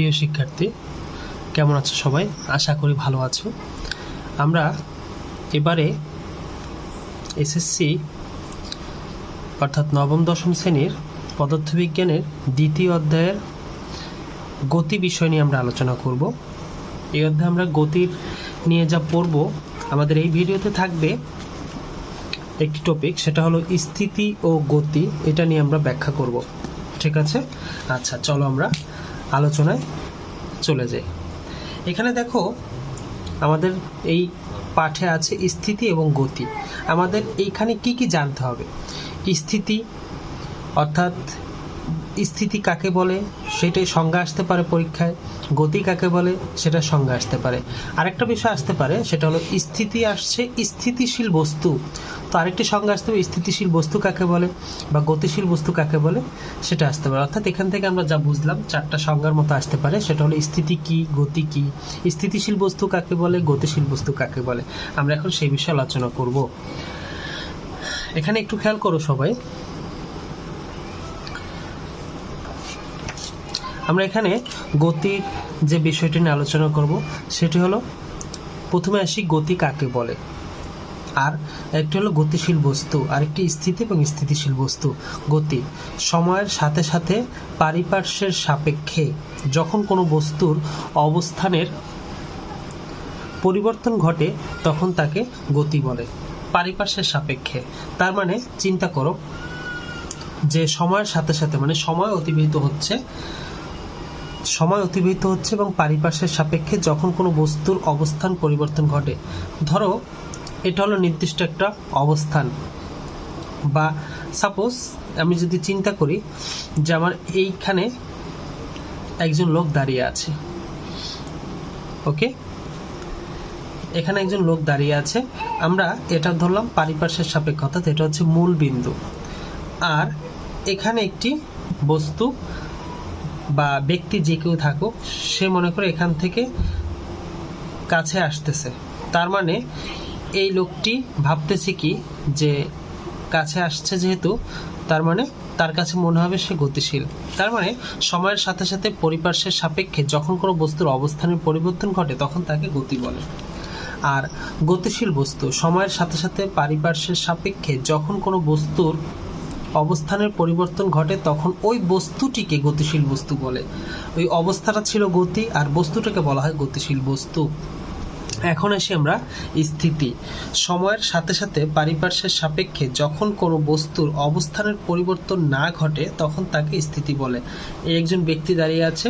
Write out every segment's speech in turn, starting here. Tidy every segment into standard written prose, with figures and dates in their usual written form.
প্রিয় শিক্ষার্থী, কেমন আছো সবাই? আশা করি ভালো আছো। আমরা এবারে এসএসসি অর্থাৎ নবম দশম শ্রেণীর পদার্থবিজ্ঞানের দ্বিতীয় অধ্যায়ের গতি বিষয় নিয়ে আমরা আলোচনা করব। এই অধ্যায়ে আমরা গতির নিয়ে যা পড়ব, আমাদের এই ভিডিওতে থাকবে একটি টপিক, সেটা হলো স্থিতি ও গতি। এটা নিয়ে আমরা ব্যাখ্যা করব। ঠিক আছে? আচ্ছা, চলো আমরা আলোচনায় চলে যাই। এখানে দেখো, আমাদের এই পাঠে আছে স্থিতি এবং গতি। আমাদের এইখানে কি কি জানতে হবে? স্থিতি অর্থাৎ স্থিতি কাকে বলে সেটাই সংজ্ঞা আসতে পারে পরীক্ষায়। গতি কাকে বলে সেটা সংজ্ঞা আসতে পারে। আরেকটা বিষয় আসতে পারে, সেটা হলো স্থিতি আসছে স্থিতিশীল বস্তু, তো আরেকটি সংজ্ঞা আসতে হবে স্থিতিশীল বস্তু কাকে বলে বা গতিশীল বস্তু কাকে বলে সেটা আসতে পারে। অর্থাৎ এখান থেকে আমরা যা বুঝলাম, চারটা সংজ্ঞার মতো আসতে পারে। সেটা হলো স্থিতি কি, গতি কি, স্থিতিশীল বস্তু কাকে বলে, গতিশীল বস্তু কাকে বলে। আমরা এখন সেই বিষয়ে আলোচনা করব। এখানে একটু খেয়াল করো সবাই। আমরা এখানে গতির যে বিষয়টি নিয়ে আলোচনা করব সেটি হলো, প্রথমে আসি গতি কাকে বলে, আর একটি হলো গতিশীল বস্তু, আর একটি স্থিতি এবং স্থিতিশীল বস্তু। গতি সময়ের সাথে সাথে পারিপার্শ্বের সাপেক্ষে যখন কোনো বস্তুর অবস্থানের পরিবর্তন ঘটে তখন তাকে গতি বলে। পারিপার্শ্বের সাপেক্ষে তার মানে চিন্তা করো যে সময়ের সাথে সাথে, মানে সময় অতিবাহিত হচ্ছে এবং পারিপার্শ্বের সাপেক্ষে যখন কোনো বস্তুর অবস্থান পরিবর্তন ঘটে। ধরো এটা হলো নির্দিষ্ট একটা অবস্থান, বা সাপোজ আমি যদি চিন্তা করি যে আমার এইখানে একজন লোক দাঁড়িয়ে আছে, ওকে, এখানে একজন লোক দাঁড়িয়ে আছে, আমরা এটা ধরলাম পারিপার্শ্বের সাপেক্ষে, অর্থাৎ এটা হচ্ছে মূল বিন্দু। আর এখানে একটি বস্তু বা ব্যক্তি যে কেউ থাকুক, সে মনে করে এখান থেকে কাছে আসতেছে। তার মানে এই লোকটি ভাবতেছে কি, যে কাছে আসছে যেহেতু, তার মানে তার কাছে মনে হবে সে গতিশীল। তার মানে সময়ের সাথে সাথে পরিপার্শ্বের সাপেক্ষে যখন কোনো বস্তুর অবস্থানের পরিবর্তন ঘটে তখন তাকে গতি বলে। আর গতিশীল বস্তু সময়ের সাথে সাথে পারিপার্শ্বের সাপেক্ষে যখন কোনো বস্তুর অবস্থানের পরিবর্তন ঘটে তখন ওই বস্তুটিকে গতিশীল বস্তু বলে। ওই অবস্থাটা ছিল গতি, আর বস্তুটাকে বলা হয় গতিশীল বস্তু। এখন আসি আমরা স্থিতি। সময়ের সাথে সাথে পারিপার্শ্বের সাপেক্ষে যখন কোনো বস্তুর অবস্থানের পরিবর্তন না ঘটে তখন তাকে স্থিতি বলে। এই একজন ব্যক্তি দাঁড়িয়ে আছে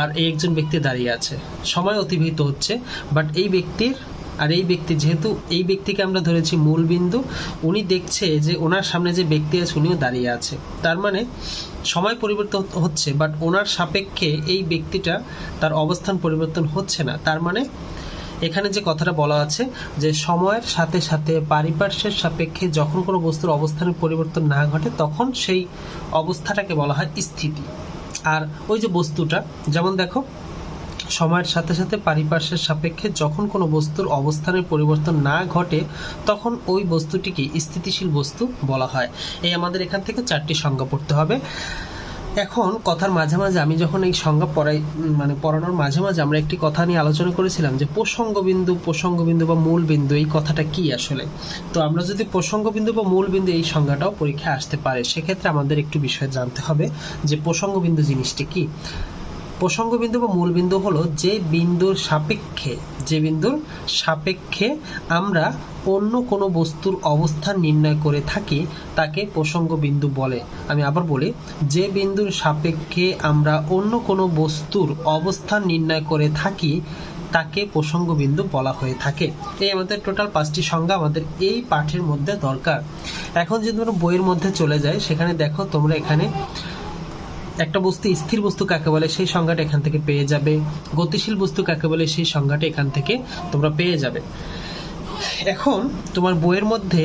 আর এই একজন ব্যক্তি দাঁড়িয়ে আছে, সময় অতিবাহিত হচ্ছে, বাট এই ব্যক্তি যেহেতু এই ব্যক্তিকে আমরা ধরেছি মূল বিন্দু, উনি দেখছে যে ওনার সামনে যে ব্যক্তি আছে উনিও দাঁড়িয়ে আছে। তার মানে সময় পরিবর্তন হচ্ছে, বাট ওনার সাপেক্ষে এই ব্যক্তিটা তার অবস্থান পরিবর্তন হচ্ছে না। তার মানে এখানে যে কথাটা বলা আছে যে সময়ের সাথে সাথে পারিপার্শ্বের সাপেক্ষে যখন কোনো বস্তুর অবস্থানের পরিবর্তন না ঘটে তখন সেই অবস্থাটাকে বলা হয় স্থিতি। আর ওই যে বস্তুটা, যেমন দেখো, সময়ের সাথে সাথে পারিপার্শ্বের সাপেক্ষে যখন কোনো বস্তুর অবস্থানের পরিবর্তন না ঘটে তখন ওই বস্তুটিকে স্থিতিশীল বস্তু বলা হয়। এই আমাদের এখান থেকে চারটি সংজ্ঞা পড়তে হবে। এখন কথার মাঝে মাঝে আমি যখন এই সংজ্ঞা পড়ানোর মাঝে মাঝে আমরা একটি কথা নিয়ে আলোচনা করেছিলাম যে প্রসঙ্গবিন্দু বা মূল বিন্দু, এই কথাটা কি আসলে। তো আমরা যদি প্রসঙ্গবিন্দু বা মূল বিন্দু, এই সংজ্ঞাটাও পরীক্ষায় আসতে পারে, সেক্ষেত্রে আমাদের একটু বিষয় জানতে হবে যে প্রসঙ্গবিন্দু জিনিসটি কি। প্রসঙ্গবিন্দু বা মূলবিন্দু হলো যে বিন্দুর সাপেক্ষে আমরা অন্য কোনো বস্তুর অবস্থান নির্ণয় করে থাকি তাকে প্রসঙ্গবিন্দু বলে। আমি আবার বলি, যে বিন্দুর সাপেক্ষে আমরা অন্য কোনো বস্তুর অবস্থান নির্ণয় করে থাকি তাকে প্রসঙ্গবিন্দু বলা হয়ে থাকে। এই আমাদের টোটাল 5টি সংজ্ঞা আমাদের এই পাঠের মধ্যে দরকার। এখন যদি আমরা বইয়ের মধ্যে চলে যাই, সেখানে দেখো তোমরা এখানে একটা বস্তু স্থির বস্তু কাকে বলে সেই সংজ্ঞাটা এখান থেকে পেয়ে যাবে, গতিশীল বস্তু কাকে বলে সেই সংজ্ঞাটা এখান থেকে তোমরা পেয়ে যাবে। এখন তোমার বইয়ের মধ্যে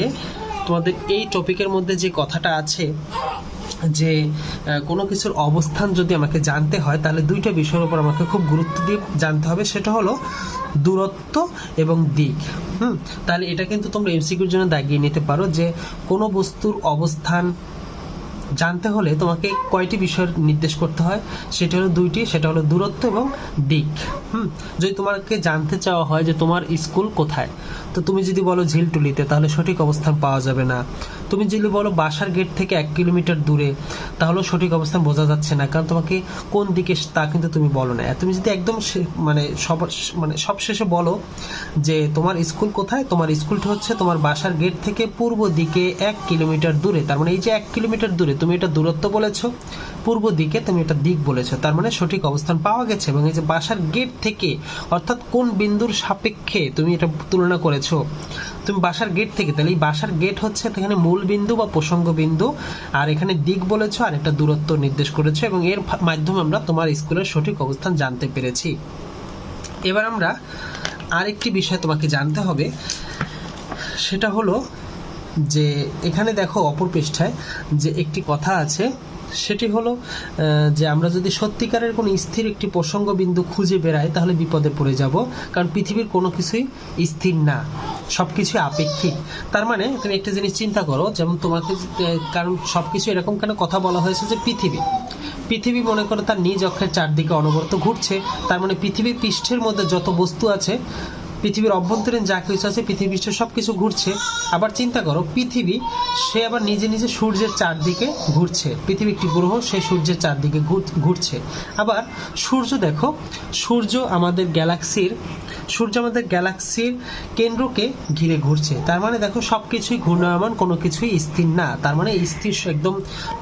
তোমাদের এই টপিকের মধ্যে যে কথাটা আছে যে কোনো কিছুর অবস্থান যদি আমাকে জানতে হয় তাহলে দুইটা বিষয়ের উপর আমাকে খুব গুরুত্ব দিয়ে জানতে হবে, সেটা হলো দূরত্ব এবং দিক। তাহলে এটা কিন্তু তোমরা এমসিকিউর জন্য দাগিয়ে নিতে পারো যে কোনো বস্তুর অবস্থান জানতে হলে তোমাকে কয়টি বিষয় নির্দেশ করতে হয়, সেটা হলো দুইটি, সেটা হলো দূরত্ব এবং দিক। যদি তোমাকে জানতে চাওয়া হয় যে তোমার স্কুল কোথায়, তো তুমি যদি বলো ঝিলটুলিতে, তাহলে সঠিক অবস্থান পাওয়া যাবে না। তুমি যদি বলো বাসার গেট থেকে 1 কিলোমিটার দূরে, তাহলেও সঠিক অবস্থান বোঝা যাচ্ছে না, কারণ তোমাকে কোন দিকে তা কিন্তু তুমি বলো না। তুমি যদি একদম সব শেষে বলো যে তোমার স্কুল কোথায়, তোমার স্কুলটা হচ্ছে তোমার বাসার গেট থেকে পূর্ব দিকে 1 কিলোমিটার দূরে, তার মানে এই যে 1 কিলোমিটার দূরে তুমি এটা দূরত্ব বলেছো, পূর্ব দিকে তুমি এটা দিক বলেছো, তার মানে সঠিক অবস্থান পাওয়া গেছে। এবং এই যে বাসার গেট থেকে, অর্থাৎ কোন বিন্দুর সাপেক্ষে তুমি এটা তুলনা করেছো, তুমি বাসার গেট থেকে, তাহলে এই বাসার গেট হচ্ছে এখানে মূল বিন্দু বা প্রসঙ্গ বিন্দু, আর এখানে দিক বলেছো আর একটা দূরত্ব নির্দেশ করেছো, এবং এর মাধ্যমে আমরা তোমার স্কুলের সঠিক অবস্থান জানতে পেরেছি। এবার আমরা আরেকটি বিষয় তোমাকে জানতে হবে, সেটা হলো যে এখানে দেখো অপর পৃষ্ঠায় যে একটি কথা আছে, সেটি হলো যে আমরা যদি সত্যিকারের কোনো স্থির একটি প্রসঙ্গ বিন্দু খুঁজে বেড়াই, তাহলে বিপদে পড়ে যাব, কারণ পৃথিবীর কোনো কিছুই স্থির না, সব কিছুই আপেক্ষিক। তার মানে তুমি একটা জিনিস চিন্তা করো, যেমন তোমাকে, কারণ সব কিছু এরকম কেন কথা বলা হয়েছে যে পৃথিবী মনে করো তার নিজ অক্ষের চারদিকে অনবরত ঘুরছে, তার মানে পৃথিবীর পৃষ্ঠের মধ্যে যত বস্তু আছে, পৃথিবীর অভ্যন্তরীণ যা কিছু আছে, পৃথিবী পৃষ্ঠে সব কিছু ঘুরছে। আবার চিন্তা করো, পৃথিবী সে আবার নিজে নিজে সূর্যের চারদিকে ঘুরছে, পৃথিবী একটি গ্রহ, সে সূর্যের চারদিকে ঘুরছে। আবার সূর্য দেখো, সূর্য আমাদের গ্যালাক্সির কেন্দ্রকে ঘিরে ঘুরছে, তার মানে দেখো সব কিছুই ঘূর্ণায়মান, কোনো কিছুই স্থির না। তার মানে স্থির একদম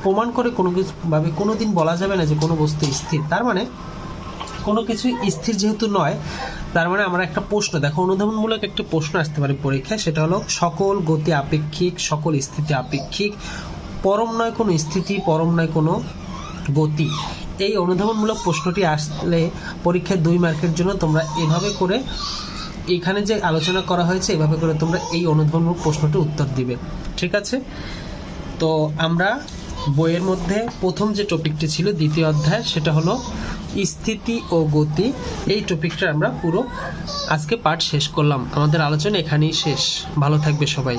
প্রমাণ করে কোনো কিছু ভাবে কোনোদিন বলা যাবে না যে কোনো বস্তু স্থির, তার মানে কোনো কিছুই স্থির যেহেতু নয়, তার মানে আমরা একটা প্রশ্ন দেখো, অনুধাবনমূলক একটা প্রশ্ন আসতে পারে পরীক্ষায়, সেটা হলো সকল গতি আপেক্ষিক, সকল স্থিতি আপেক্ষিক, পরম নয় কোনো স্থিতি, পরম নয় কোনো গতি। এই অনুধাবনমূলক প্রশ্নটি আসলে পরীক্ষায় 2 মার্কের জন্য তোমরা এভাবে করে, এখানে যে আলোচনা করা হয়েছে এভাবে করে তোমরা এই অনুধাবনমূলক প্রশ্নটির উত্তর দিবে। ঠিক আছে, তো আমরা বইয়ের মধ্যে প্রথম যে টপিকটি ছিল 2য় অধ্যায়, সেটা হলো স্থিতি ও গতি। এই টপিকটা আমরা পুরো আজকে পাঠ শেষ করলাম। আমাদের আলোচনা এখানেই শেষ। ভালো থাকবে সবাই।